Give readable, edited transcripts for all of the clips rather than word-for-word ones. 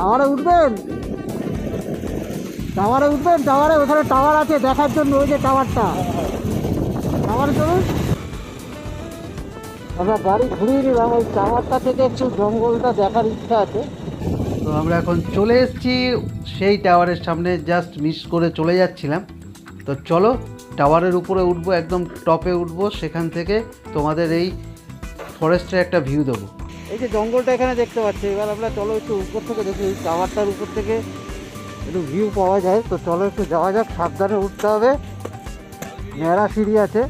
টাওয়ারে উঠবেন? টাওয়ারে উঠবেন? টাওয়ারে ওখানে টাওয়ার আছে দেখার জন্য, ওই যে টাওয়ারটা, টাওয়ারে চলুন। আমরা গাড়ি ঘুরিয়ে নিলাম, ওই টাওয়ারটা থেকে একটু জঙ্গলটা দেখার ইচ্ছা আছে। তো আমরা এখন চলে এসেছি সেই টাওয়ারের সামনে, জাস্ট মিস করে চলে যাচ্ছিলাম। তো চলো টাওয়ারের উপরে উঠবো, একদম টপে উঠবো, সেখান থেকে তোমাদের এই ফরেস্টের একটা ভিউ দেবো। এই যে জঙ্গলটা এখানে দেখতে পাচ্ছি, এবার আমরা চলো একটু উপর থেকে দেখি, এই টাওয়ারটার উপর থেকে একটু ভিউ পাওয়া যায়। তো চলো একটু যাওয়া যাক, সাবধানে উঠতে হবে, ন্যাড়া সিঁড়ি আছে।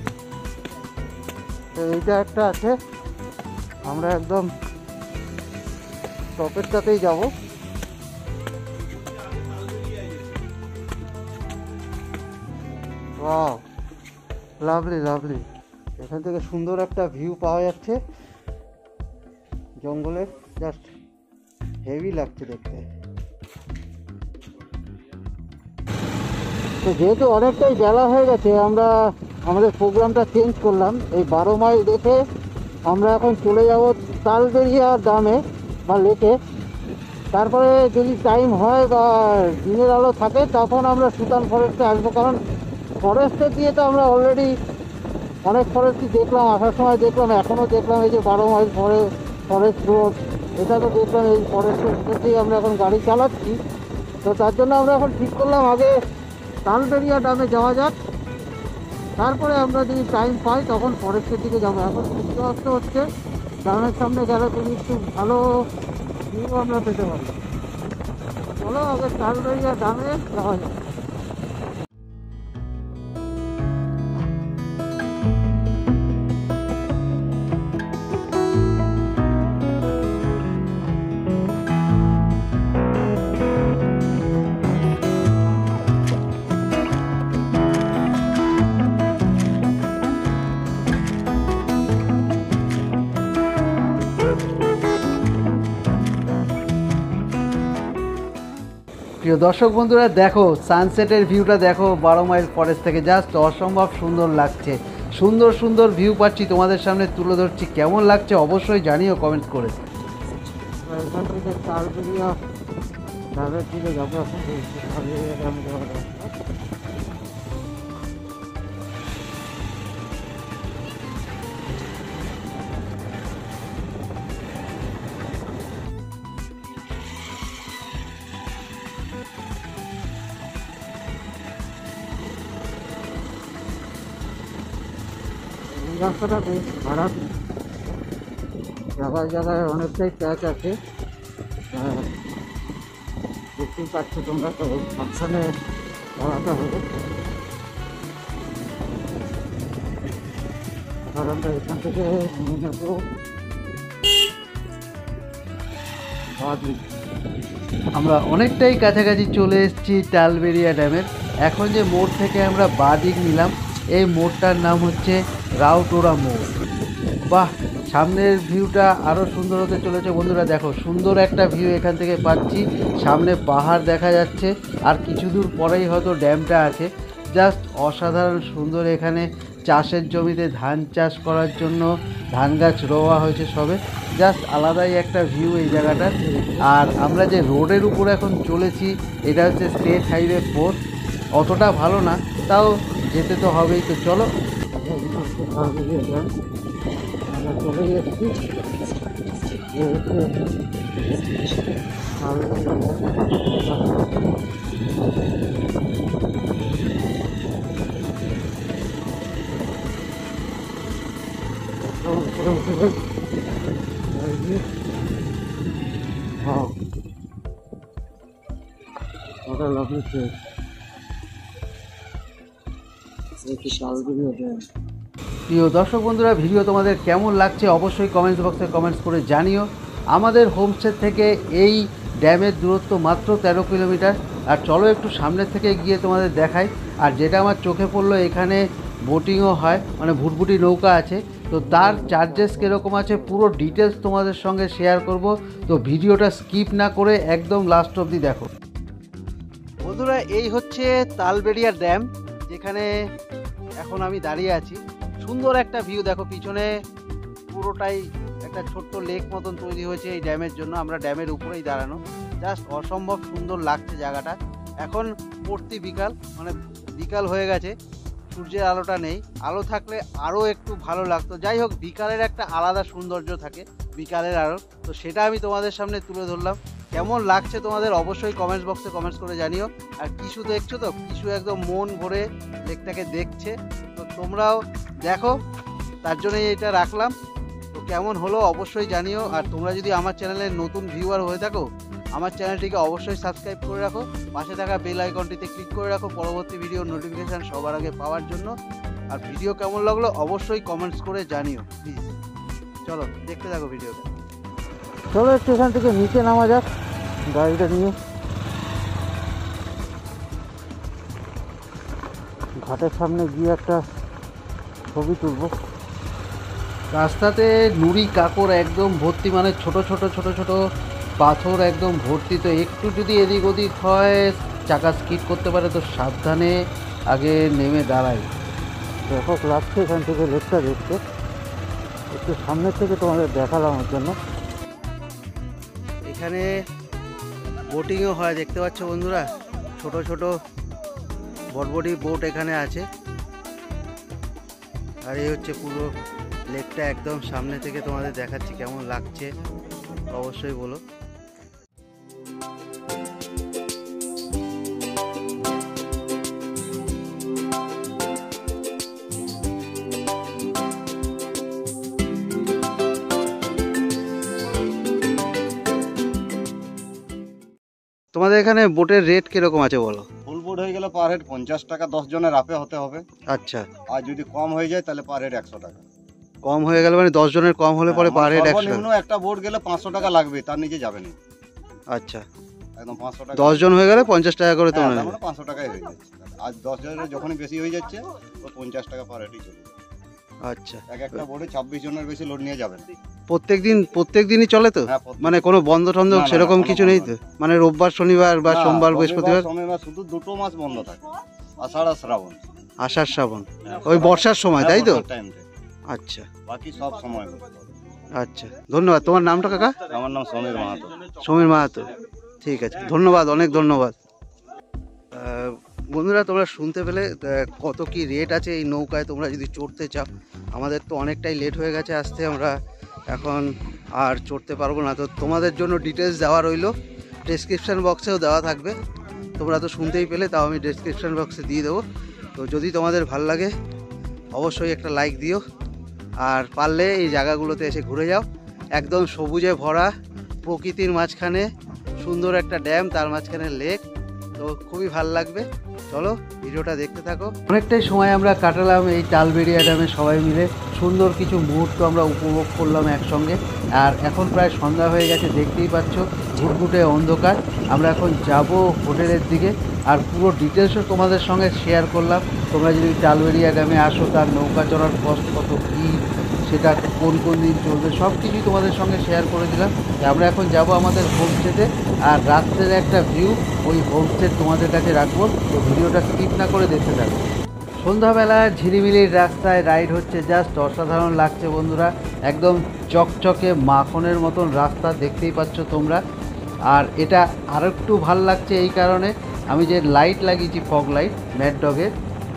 তো এইটা একটা আছে, আমরা একদম টপেরটাতেই যাবো। Wow, lovely lovely. এখান থেকে সুন্দর একটা ভিউ পাওয়া যাচ্ছে জঙ্গলের, জাস্ট হেভি লাগছে দেখতে। তো যেহেতু অনেকটাই বেলা হয়ে গেছে, আমরা আমাদের প্রোগ্রামটা চেঞ্জ করলাম। এই 12 মাইল দেখে আমরা এখন চলে যাব তালবেড়িয়া ড্যামে বা লেকে। তারপরে যদি টাইম হয় বা দিনের আলো থাকে, তখন আমরা সুতান ফরেস্টে আসবো। কারণ ফরেস্টে দিয়ে তো আমরা অলরেডি অনেক ফরেস্টই দেখলাম, আসার সময় দেখলাম, এখনও দেখলাম। এই যে 12 মাইল ফরেস্ট রোড, এটা তো দেখলাম। এই ফরেস্টের ভিতর দিয়ে আমরা এখন গাড়ি চালাচ্ছি। তো তার জন্য আমরা এখন ঠিক করলাম আগে তালবেড়িয়া ড্যামে যাওয়া যাক, তারপরে আমরা যদি টাইম পাই তখন ফরেস্টের দিকে যাবো। এখন সূর্যাস্ত হচ্ছে, ড্যামের সামনে গেলে তুমি একটু ভালো ভিউ আমরা পেতে পারি। চলো আগে তালবেড়িয়া ড্যামে যাওয়া যাক। প্রিয় দর্শক বন্ধুরা, দেখো সানসেটের ভিউটা দেখো 12 মাইল ফরেস্ট থেকে, জাস্ট অসম্ভব সুন্দর লাগছে। সুন্দর সুন্দর ভিউ পাচ্ছি, তোমাদের সামনে তুলে ধরছি। কেমন লাগছে অবশ্যই জানিও কমেন্ট করে। রাস্তাটা বেশ খারাপ, জায়গায় জায়গায় অনেকটাই প্যাচ আছে, দেখতেই পাচ্ছ তোমরা। তো সাবধানে পড়াতে হবে, কারণ এখান থেকে নিয়ে যাবো। আমরা অনেকটাই কাছাকাছি চলে এসেছি তালবেড়িয়া ড্যামের। এখন যে মোড় থেকে আমরা বাঁ দিক নিলাম, এই মোড়টার নাম হচ্ছে রাউটোরা মোড়। বাহ, সামনের ভিউটা আরও সুন্দর হতে চলেছে বন্ধুরা। দেখো সুন্দর একটা ভিউ এখান থেকে পাচ্ছি, সামনে পাহাড় দেখা যাচ্ছে, আর কিছু দূর পরেই হয়তো ড্যামটা আছে। জাস্ট অসাধারণ সুন্দর। এখানে চাষের জমিতে ধান চাষ করার জন্য ধান গাছ রোয়া হয়েছে সবে, জাস্ট আলাদাই একটা ভিউ এই জায়গাটার। আর আমরা যে রোডের উপর এখন চলেছি, এটা হচ্ছে স্টেট হাইওয়ে 4। অতটা ভালো না, তাও যেতে তো হবেই। তো চলো, চলে যাচ্ছি। প্রিয় দর্শক বন্ধুরা, ভিডিও তোমাদের কেমন লাগছে অবশ্যই কমেন্টস বক্সে কমেন্টস করে জানিও। আমাদের হোমস্টে থেকে এই ড্যামের দূরত্ব মাত্র 13 কিলোমিটার। আর চলো একটু সামনের থেকে গিয়ে তোমাদের দেখাই। আর যেটা আমার চোখে পড়লো, এখানে বোটিংও হয়, মানে ভুটভুটি নৌকা আছে। তো তার চার্জেস কীরকম আছে পুরো ডিটেলস তোমাদের সঙ্গে শেয়ার করব। তো ভিডিওটা স্কিপ না করে একদম লাস্ট অবধি দেখো বন্ধুরা। এই হচ্ছে তালবেড়িয়া ড্যাম, যেখানে এখন আমি দাঁড়িয়ে আছি। সুন্দর একটা ভিউ দেখো, পিছনে পুরোটাই একটা ছোট্ট লেক মতন তৈরি হয়েছে এই ড্যামের জন্য। আমরা ড্যামের উপরেই দাঁড়ানো। জাস্ট অসম্ভব সুন্দর লাগছে জায়গাটা। এখন পড়তি বিকাল, মানে বিকাল হয়ে গেছে, সূর্যের আলোটা নেই, আলো থাকলে আরও একটু ভালো লাগতো। যাই হোক, বিকালের একটা আলাদা সৌন্দর্য থাকে বিকালের আলো, তো সেটা আমি তোমাদের সামনে তুলে ধরলাম। কেমন লাগছে তোমাদের অবশ্যই কমেন্টস বক্সে কমেন্টস করে জানিও। আর কিশু দেখছো তো, কিশু একদম মন ভরে লেকটাকে দেখছে, তো তোমরাও দেখো, তার জন্যই এটা রাখলাম। তো কেমন হলো অবশ্যই জানিও। আর তোমরা যদি আমার চ্যানেলের নতুন ভিউয়ার হয়ে থাকো, আমার চ্যানেলটিকে অবশ্যই সাবস্ক্রাইব করে রাখো, পাশে থাকা বেল আইকনটিতে ক্লিক করে রাখো পরবর্তী ভিডিওর নোটিফিকেশান সবার আগে পাওয়ার জন্য। আর ভিডিও কেমন লাগলো অবশ্যই কমেন্টস করে জানিও প্লিজ। চলো দেখতে থাকো ভিডিওটা। চলো একটু এখান থেকে নিচে নামা যাক গাড়িটা নিয়ে, ঘাটের সামনে গিয়ে একটা ছবি তুলবো। রাস্তাতে নুড়ি কাকড় একদম ভর্তি, মানে ছোট ছোট ছোট ছোট পাথর একদম ভর্তি, তো একটু যদি এদিক ওদিক হয় চাকা স্কিড করতে পারে, তো সাবধানে আগে নেমে দাঁড়াই। ব্যাপক লাগছে এখান থেকে লেকটা দেখতে, একটু সামনের থেকে তোমাদের দেখালাম ওর জন্য। এখানে বোটিংও হয় দেখতে পাচ্ছ বন্ধুরা, ছোট ছোট বড়বড়ি বোট এখানে আছে। আর এই হচ্ছে পুরো লেকটা একদম সামনে থেকে তোমাদের দেখাচ্ছি, কেমন লাগছে অবশ্যই বলো। তোমাদের এখানে বোটের রেট কিরকম আছে বলো? ফুল বোট হয়ে গেলে পার হেড 50 টাকা, 10 জনের আপে হতে হবে। আচ্ছা, আর যদি কম হয়ে যায় তাহলে পার হেড 100 টাকা। কম হয়ে গেলে মানে 10 জনের কম হলে পরে পার হেড 100 সর্বনিম্ন একটা বোট গেলে 500 টাকা লাগবে, তার নিচে যাবে না। আচ্ছা, একদম 500 টাকা। 10 জন হয়ে গেলে 50 টাকা করে হ্যাঁ, তোমরা তার মানে 500 টাকাই হয়ে যাচ্ছে। আর 10 জনের যখনই বেশি হয়ে যাচ্ছে তো 50 টাকা পার হেডই চলে যাবে। আচ্ছা, একটা বোটে 26 জনের বেশি লোড নিয়ে যাবে না। প্রত্যেক দিনই চলে তো? হ্যাঁ, মানে কোনো বন্ধ টন্ধ না, না, সেরকম কোনো কিছু বন্ধ নেই তো? মানে রোববার শনিবার বা না, সোমবার রবিবার, বৃহস্পতিবার? শনিবার শুধু দুটো মাস বন্ধ থাকে, আষাঢ় আর শ্রাবণ। আষাঢ় শ্রাবণ ওই বর্ষার সময়, তাই তো? টাইমটা আচ্ছা বাকি সব সময়। আচ্ছা, ধন্যবাদ। তোমার নামটা কাকা? আমার নাম সমীর মাহাতো। সমীর মাহাতো, ঠিক আছে, ধন্যবাদ, অনেক ধন্যবাদ। বন্ধুরা তোমরা শুনতে পেলে কত কি রেট আছে এই নৌকায়, তোমরা যদি চড়তে চাও। আমাদের তো অনেকটাই লেট হয়ে গেছে আসতে, আমরা এখন আর চড়তে পারবো না। তো তোমাদের জন্য ডিটেলস দেওয়া রইলো, ডেসক্রিপশান বক্সেও দেওয়া থাকবে। তোমরা তো শুনতেই পেলে, তাও আমি ডেসক্রিপশান বক্সে দিয়ে দেবো। তো যদি তোমাদের ভাল লাগে অবশ্যই একটা লাইক দিও, আর পারলে এই জায়গাগুলোতে এসে ঘুরে যাও। একদম সবুজে ভরা, প্রকৃতির মাঝখানে সুন্দর একটা ড্যাম, তার মাঝখানে লেক, তো খুবই ভাল লাগবে। চলো ভিডিওটা দেখতে থাকো। অনেকটাই সময় আমরা কাটালাম এই তালবেড়িয়া ড্যামে সবাই মিলে, সুন্দর কিছু মুহূর্ত আমরা উপভোগ করলাম একসঙ্গে। আর এখন প্রায় সন্ধ্যা হয়ে গেছে, দেখতেই পাচ্ছ ঘুটঘুটে অন্ধকার। আমরা এখন যাব হোটেলের দিকে, আর পুরো ডিটেলসও তোমাদের সঙ্গে শেয়ার করলাম। তোমরা যদি তালবেড়িয়া ড্যামে আসো, তার নৌকা চড়ার কষ্ট কত কী, সেটা কোন কোন দিন চলবে, সব কিছুই তোমাদের সঙ্গে শেয়ার করে দিলাম। আমরা এখন যাব আমাদের হোমস্টেতে, আর রাত্রের একটা ভিউ ওই হোমস্টে তোমাদের কাছে রাখবো, তো ভিডিওটা স্কিপ না করে দেখতে থাকো। সন্ধ্যাবেলা ঝিলিমিলির রাস্তায় রাইড হচ্ছে, জাস্ট অসাধারণ লাগছে বন্ধুরা। একদম চকচকে মাখনের মতন রাস্তা, দেখতেই পাচ্ছ তোমরা। আর এটা আর একটু ভাল লাগছে এই কারণে, আমি যে লাইট লাগিয়েছি ফগ লাইট ম্যাড ডগের,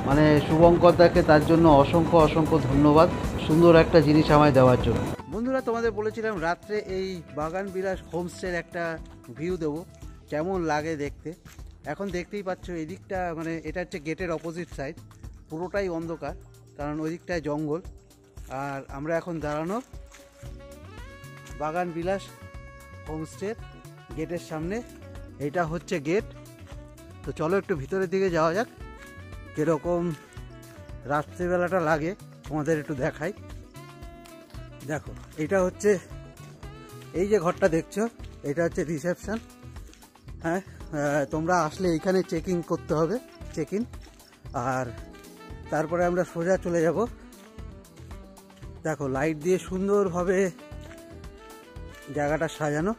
মানে শুভঙ্কর দাকে, তার জন্য অসংখ্য অসংখ্য ধন্যবাদ সুন্দর একটা জিনিস আমায় দেওয়ার জন্য। বন্ধুরা তোমাদের বলেছিলাম রাত্রে এই বাগান বিলাস হোমস্টের একটা ভিউ দেবো, কেমন লাগে দেখতে। এখন দেখতেই পাচ্ছ এদিকটা, মানে এটা হচ্ছে গেটের অপোজিট সাইড, পুরোটাই অন্ধকার কারণ ওই দিকটায় জঙ্গল। আর আমরা এখন দাঁড়ানো বাগান বিলাস হোমস্টের গেটের সামনে, এইটা হচ্ছে গেট। তো চলো একটু ভিতরের দিকে যাওয়া যাক, কীরকম রাত্রিবেলাটা লাগে তোমাদের একটু দেখাই। দেখো এটা হচ্ছে, এই যে ঘরটা দেখছো এটা হচ্ছে রিসেপশন। হ্যাঁ, তোমরা আসলে এইখানে চেক ইন করতে হবে, চেক ইন। আর তারপরে আমরা সোজা চলে যাব। দেখো লাইট দিয়ে সুন্দরভাবে জায়গাটা সাজানো,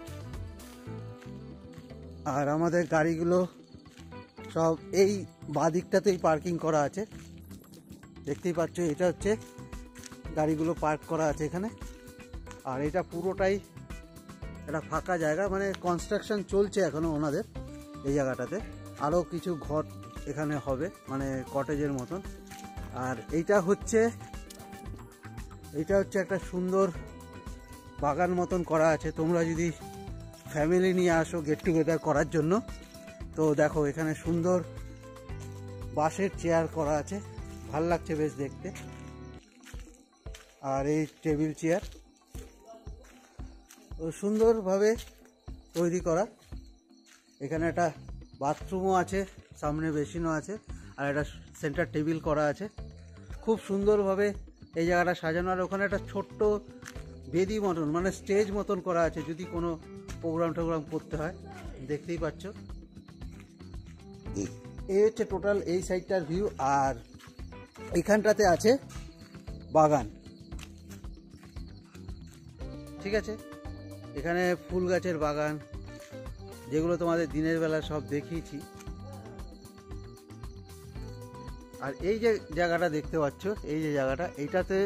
আর আমাদের গাড়িগুলো সব এই বাদিকটাতেই পার্কিং করা আছে, দেখতেই পাচ্ছ। এটা হচ্ছে গাড়িগুলো পার্ক করা আছে এখানে। আর এটা পুরোটাই এটা ফাঁকা জায়গা, মানে কনস্ট্রাকশন চলছে এখনও ওনাদের এই জায়গাটাতে। আরও কিছু ঘর এখানে হবে, মানে কটেজের মতন। আর এইটা হচ্ছে একটা সুন্দর বাগান মতন করা আছে। তোমরা যদি ফ্যামিলি নিয়ে আসো গেট টুগেদার করার জন্য, তো দেখো এখানে সুন্দর বাঁশের চেয়ার করা আছে, ভাল লাগছে বেশ দেখতে। আর এই টেবিল চেয়ার সুন্দরভাবে তৈরি করা। এখানে একটা বাথরুমও আছে, সামনে বেসিনও আছে, আর একটা সেন্টার টেবিল করা আছে। খুব সুন্দরভাবে এই জায়গাটা সাজানো। আর ওখানে একটা ছোট্ট বেদি মতন, মানে স্টেজ মতন করা আছে যদি কোনো প্রোগ্রাম করতে হয়। দেখতেই পাচ্ছ, এই হচ্ছে টোটাল এই সাইডটার ভিউ। আর এইখানটাতে আছে বাগান, ঠিক আছে। এখানে ফুল গাছের বাগান, যেগুলো তোমাদের দিনের বেলা সব দেখিয়েছি। আর এই যে জায়গাটা দেখতে পাচ্ছ, এই যে জায়গাটা, এইটাতে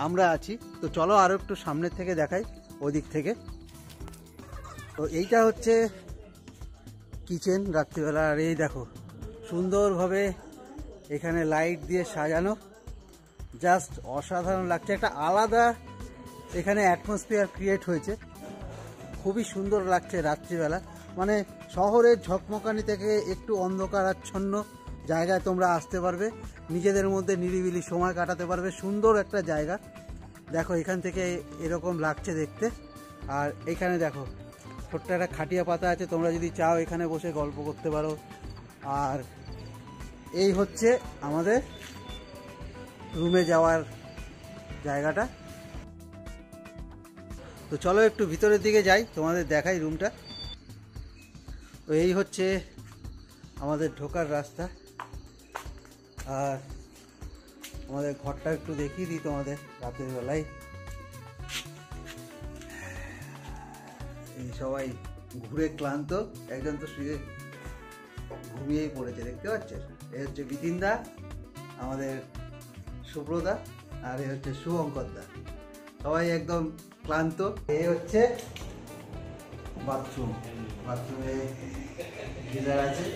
আমরা আছি। তো চলো আরও একটু সামনের থেকে দেখাই, ওদিক থেকে। তো এইটা হচ্ছে কিচেন রাত্রিবেলা। আর এই দেখো সুন্দরভাবে এখানে লাইট দিয়ে সাজানো, জাস্ট অসাধারণ লাগছে। একটা আলাদা এখানে অ্যাটমসফিয়ার ক্রিয়েট হয়েছে, খুবই সুন্দর লাগছে রাত্রিবেলা। মানে শহরের ঝকমকানি থেকে একটু অন্ধকারাচ্ছন্ন জায়গায় তোমরা আসতে পারবে, নিজেদের মধ্যে নিরিবিলি সময় কাটাতে পারবে। সুন্দর একটা জায়গা। দেখো এখান থেকে এরকম লাগছে দেখতে। আর এখানে দেখো ছোট্ট একটা খাটিয়া পাতা আছে, তোমরা যদি চাও এখানে বসে গল্প করতে পারো। আর এই হচ্ছে আমাদের রুমে যাওয়ার জায়গাটা। তো চলো একটু ভিতরের দিকে যাই, তোমাদের দেখাই রুমটা। তো এই হচ্ছে আমাদের ঢোকার রাস্তা। আর আমাদের ঘরটা একটু দেখিয়ে দিই তোমাদের রাতের বেলায়। এই সবাই ঘুরে ক্লান্ত, একজন তো শুয়ে ঘুমিয়েই পড়েছে, দেখতে পাচ্ছেন। এই হচ্ছে বিতিনদা, আমাদের সুব্রদা, আর এই হচ্ছে শুভঙ্করদা, সবাই একদম ক্লান্ত। এই হচ্ছে বাথরুম, বাথরুমে গিজার আছে।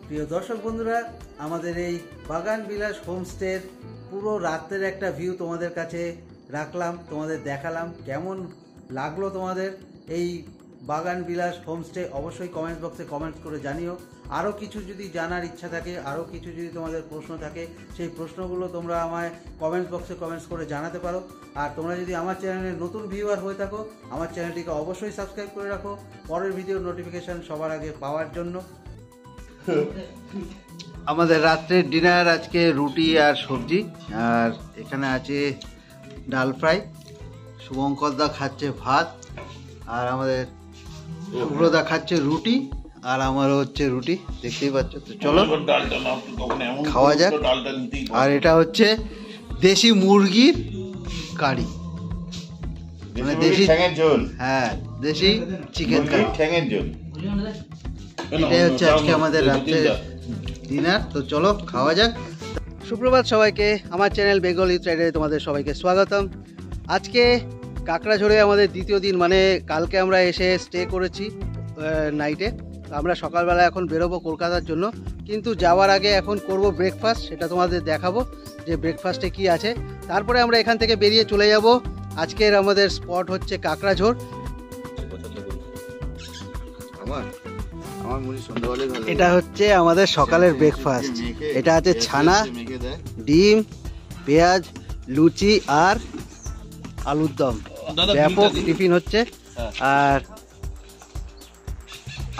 প্রিয় দর্শক বন্ধুরা, আমাদের এই বাগান বিলাস হোমস্টের পুরো রাতের একটা ভিউ তোমাদের কাছে রাখলাম, তোমাদের দেখালাম। কেমন লাগলো তোমাদের এই বাগান বিলাস হোমস্টে অবশ্যই কমেন্ট বক্সে কমেন্ট করে জানিও। আরও কিছু যদি জানার ইচ্ছা থাকে, আরও কিছু যদি তোমাদের প্রশ্ন থাকে, সেই প্রশ্নগুলো তোমরা আমায় কমেন্ট বক্সে কমেন্টস করে জানাতে পারো। আর তোমরা যদি আমার চ্যানেলের নতুন ভিউয়ার হয়ে থাকো, আমার চ্যানেলটিকে অবশ্যই সাবস্ক্রাইব করে রাখো পরের ভিডিওর নোটিফিকেশান সবার আগে পাওয়ার জন্য। আমাদের রাত্রের ডিনার আজকে রুটি আর সবজি, আর এখানে আছে ডাল ফ্রাই। শুভঙ্করদা খাচ্ছে ভাত, আর আমাদের শুভ্রদা খাচ্ছে রুটি, আর আমারও হচ্ছে রুটি, দেখতেই পাচ্ছ। তো চলো খাওয়া যাক। আর এটা হচ্ছে দেশি মুরগির কারি, মানে দেশি ঝোল। হ্যাঁ, দেশি চিকেন কারি ঠ্যাঙের ঝোল। এটাই হচ্ছে আজকে আমাদের রাত্রের ডিনার। তো চলো খাওয়া যাক। সুপ্রভাত সবাইকে, আমার চ্যানেল বেঙ্গল ইউথ রাইডারে তোমাদের সবাইকে স্বাগতম। আজকে কাকড়াঝোড়ে আমাদের দ্বিতীয় দিন, মানে কালকে আমরা এসে স্টে করেছি নাইটে। আমরা সকালবেলা এখন বেরোবো কলকাতার জন্য, কিন্তু যাওয়ার আগে এখন করব ব্রেকফাস্ট, সেটা তোমাদের দেখাবো যে ব্রেকফাস্টে কি আছে। তারপরে আমরা এখান থেকে বেরিয়ে চলে যাব। আজকের আমাদের স্পট হচ্ছে কাকড়াঝোড়। এটা হচ্ছে আমাদের সকালের ব্রেকফাস্ট। এটা আছে ছানা, ডিম, পেঁয়াজ, লুচি আর আলুর দম। ব্যাপক টিফিন হচ্ছে। আর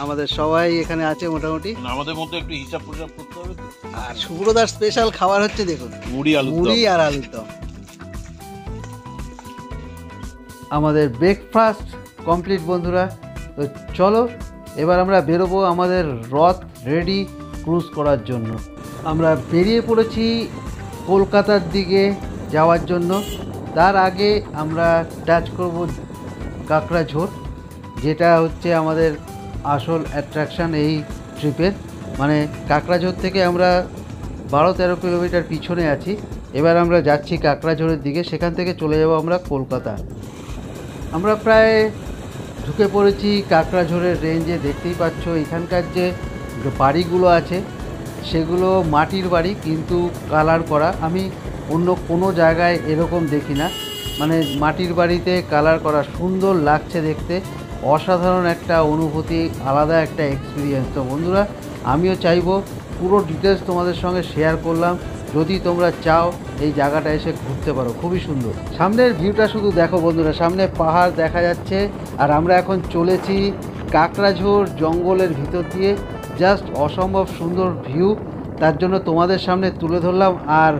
আমাদের সবাই এখানে আছে মোটামুটি, আমাদের মধ্যে একটু হিসাব করতে হবে। আর শুভ্রদার স্পেশাল খাবার হচ্ছে দেখুন, মুড়ি আর আলুর দম। আমাদের ব্রেকফাস্ট কমপ্লিট বন্ধুরা। তো চলো এবার আমরা বেরোবো আমাদের রথ রেডি ক্রুজ করার জন্য। আমরা বেরিয়ে পড়েছি কলকাতার দিকে যাওয়ার জন্য। তার আগে আমরা টাচ করব কাকড়াঝোড়, যেটা হচ্ছে আমাদের আসল অ্যাট্রাকশান এই ট্রিপের। মানে কাকড়াঝোড় থেকে আমরা 12-13 কিলোমিটার পিছনে আছি। এবার আমরা যাচ্ছি কাকড়াঝোড়ের দিকে, সেখান থেকে চলে যাব আমরা কলকাতা। আমরা প্রায় ঢুকে পড়েছি কাকড়াঝোড়ের রেঞ্জে। দেখতেই পাচ্ছ এখানকার যে বাড়িগুলো আছে সেগুলো মাটির বাড়ি, কিন্তু কালার করা। আমি অন্য কোনো জায়গায় এরকম দেখি না, মানে মাটির বাড়িতে কালার করা, সুন্দর লাগছে দেখতে, অসাধারণ একটা অনুভূতি, আলাদা একটা এক্সপিরিয়েন্স। তো বন্ধুরা, আমিও চাইবো পুরো ডিটেলস তোমাদের সঙ্গে শেয়ার করলাম, যদি তোমরা চাও এই জায়গাটা এসে ঘুরতে পারো, খুবই সুন্দর। সামনের ভিউটা শুধু দেখো বন্ধুরা, সামনে পাহাড় দেখা যাচ্ছে, আর আমরা এখন চলেছি কাকড়াঝোড় জঙ্গলের ভিতর দিয়ে। জাস্ট অসম্ভব সুন্দর ভিউ, তার জন্য তোমাদের সামনে তুলে ধরলাম। আর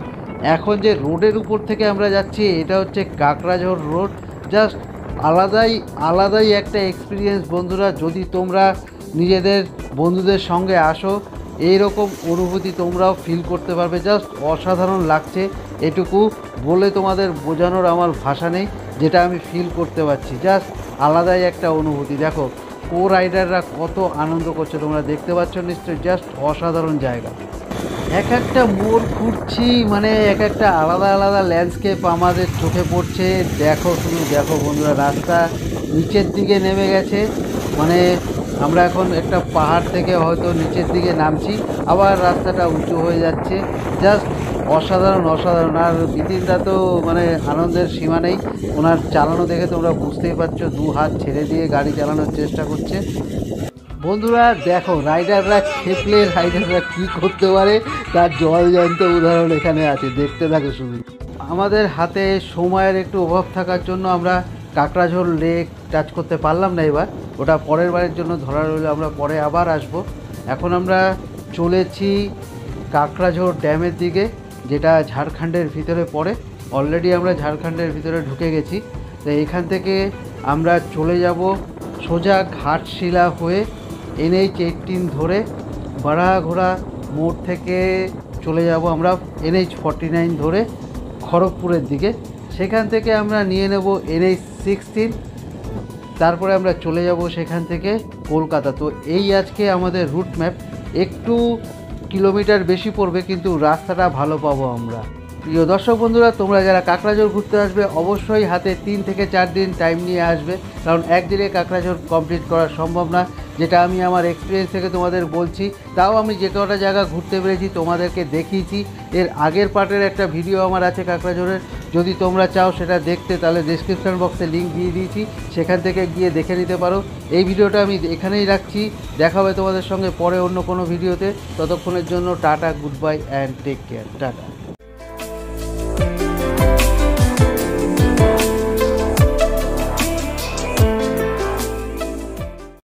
এখন যে রোডের উপর থেকে আমরা যাচ্ছি, এটা হচ্ছে কাকড়াঝোড় রোড। জাস্ট আলাদাই একটা এক্সপিরিয়েন্স বন্ধুরা। যদি তোমরা নিজেদের বন্ধুদের সঙ্গে আসো, এইরকম অনুভূতি তোমরাও ফিল করতে পারবে। জাস্ট অসাধারণ লাগছে, এটুকু বলে তোমাদের বোঝানোর আমার ভাষা নেই, যেটা আমি ফিল করতে পারছি। জাস্ট আলাদাই একটা অনুভূতি। দেখো কো রাইডাররা কত আনন্দ করছে, তোমরা দেখতে পাচ্ছ নিশ্চয়ই। জাস্ট অসাধারণ জায়গা। এক একটা মোড় ঘুরছি, মানে এক একটা আলাদা ল্যান্ডস্কেপ আমাদের চোখে পড়ছে। দেখো, শুধু দেখো বন্ধুরা, রাস্তা নিচের দিকে নেমে গেছে, মানে আমরা এখন একটা পাহাড় থেকে হয়তো নিচের দিকে নামছি, আবার রাস্তাটা উঁচু হয়ে যাচ্ছে। জাস্ট অসাধারণ। আর বিতিনটা তো মানে আনন্দের সীমা নেই, ওনার চালানো দেখে তোমরা বুঝতেই পারছো, 2 হাত ছেড়ে দিয়ে গাড়ি চালানোর চেষ্টা করছে। বন্ধুরা দেখো, রাইডাররা কী করতে পারে তার জলজ্যান্ত উদাহরণ এখানে আছে, দেখতে থাকো শুধু। আমাদের হাতে সময়ের একটু অভাব থাকার জন্য আমরা কাকড়াঝোড় লেক টাচ করতে পারলাম না এবার, ওটা পরের বারের জন্য ধরা রইল, আমরা পরে আবার আসব। এখন আমরা চলেছি কাকড়াঝোড় ড্যামের দিকে, যেটা ঝাড়খণ্ডের ভিতরে পড়ে। অলরেডি আমরা ঝাড়খণ্ডের ভিতরে ঢুকে গেছি। তো এখান থেকে আমরা চলে যাব সোজা ঘাটশিলা হয়ে NH-18 ধরে বাড়াঘোড়া মোড় থেকে চলে যাব আমরা NH-49 ধরে খড়গপুরের দিকে। সেখান থেকে আমরা নিয়ে নেব NH-16, তারপরে আমরা চলে যাব সেখান থেকে কলকাতা। তো এই আজকে আমাদের রুট ম্যাপ। একটু কিলোমিটার বেশি পড়বে, কিন্তু রাস্তাটা ভালো পাবো আমরা। প্রিয় দর্শক বন্ধুরা, তোমরা যারা কাকড়াঝোড় ঘুরতে আসবে, অবশ্যই হাতে 3 থেকে 4 দিন টাইম নিয়ে আসবে, কারণ একদিনে কাকড়াঝোড় কমপ্লিট করা সম্ভব না, যেটা আমি আমার এক্সপিরিয়েন্স থেকে তোমাদের বলছি। তাও আমি যে কটা জায়গা ঘুরতে পেরেছি তোমাদেরকে দেখিয়েছি। এর আগের পার্টের একটা ভিডিও আমার আছে কাকড়াঝোড়ের, যদি তোমরা চাও সেটা দেখতে, তাহলে ডেসক্রিপশন বক্সে লিঙ্ক দিয়ে দিয়েছি, সেখান থেকে গিয়ে দেখে নিতে পারো। এই ভিডিওটা আমি এখানেই রাখছি, দেখা হবে তোমাদের সঙ্গে পরে অন্য কোনো ভিডিওতে। ততক্ষণের জন্য tata, good bye and take care, tata.